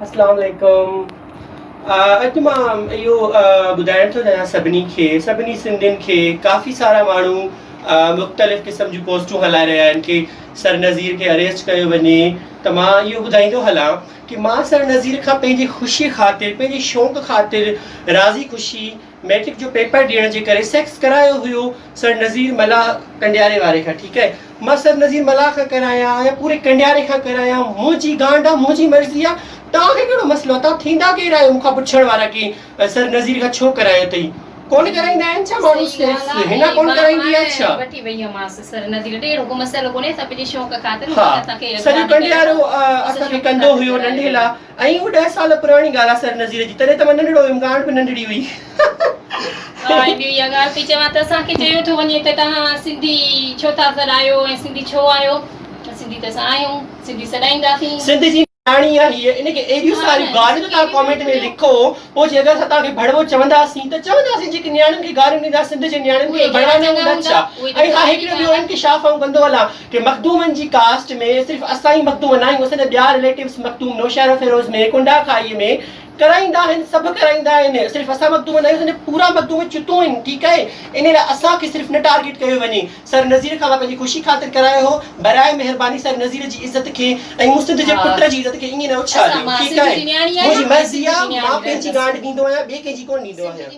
अस्सलाम वालेकुम। अॼु मां इहो ॿुधाइण थो चाहियां सभिनी सिंधियुनि खे काफ़ी सारा माण्हू मुख़्तलिफ़ क़िस्म जूं पोस्टूं हलाए रहिया आहिनि कि सर नज़ीर खे अरेस्ट कयो वञे। त मां इहो ॿुधाईंदो हलां कि मां सर नज़ीर खां पंहिंजी ख़ुशी ख़ातिर, पंहिंजे शौक़ु ख़ातिर, राज़ी ख़ुशी मैट्रिक जो पेपर ॾियण जे करे सेक्स करायो हुयो सर नज़ीर मलाह कंडियारे वारे खां। ठीकु आहे, मां सर नज़ीर मलाह खां करायां या पूरे कंडियारे खां करायां, मुंहिंजी गांड आहे, मुंहिंजी मर्ज़ी आहे। तव्हांखे कहिड़ो मसइलो आहे? तव्हां थींदा केरु आहियो मूंखां पुछण वारा कि सर नज़ीर खां छो करायो अथई? कोन कराईंदा आहिनि छा माण्हू? हिन कोन कराईंदी आहे छा? वठी वई हुअमांसि सर नज़ीर ॾे, रुॻो मसइलो कोन्हे, असां पंहिंजे शौक़ ख़ातिर हा, सॼो कंडियारो असांखे कंदो हुयो नंढे लाइ। ऐं उहो 10 साल पुराणी ॻाल्हि आहे सर नज़ीर जी। तॾहिं त मां नंढड़ो हुयुमि, गांड बि नंढड़ी हुई। हा, ॿी इहा ॻाल्हि पई चवां त असांखे चयो थो वञे त तव्हां सिंधी छो था सॾायो ऐं सिंधी छो आहियो? सिंधी त असां आहियूं, सिंधी सॾाईंदासीं। सिंध जी नियाणी आहे हीअ, इनखे एॾियूं सारियूं ॻाल्हियूं तव्हां कॉमेंट में लिखो। पोइ जे अगरि असां तव्हांखे भड़वो चवंदासीं त चवंदासीं जेके नियाणियुनि खे गारियूं ॾींदा सिंध जे नियाणियुनि खे भड़वा न हूंदा छा? ऐं हा, हिकिड़ो ॿियो इंकिशाफ़ आऊं कंदो हलां कि मखदूमनि जी कास्ट में सिर्फ़ु असां ई मखदूम न आहियूं, असांजा ॿिया रिलेटिव्स मखदूम नौशहरा फिरोज़ में, कुंडा खाईअ में कराईंदा आहिनि, सभु कराईंदा आहिनि। सिर्फ़ु असां मखदूम न आहियूं, असांजा पूरा मखदूम चितूं आहिनि। ठीकु आहे, इन लाइ असांखे सिर्फ़ु न टारगेट कयो वञे। सर नज़ीर खां मां पंहिंजी ख़ुशी ख़ातिर करायो हो। बराए महिरबानी सर नज़ीर जी इज़त खे ऐं मूं सिंध जे पुट जी इज़त खे ईअं न उछारियो। ठीकु आहे, मुंहिंजी मर्ज़ी आहे, मां पंहिंजी गांड ॾींदो आहियां, ॿिए कंहिंजी कोन ॾींदो आहियां।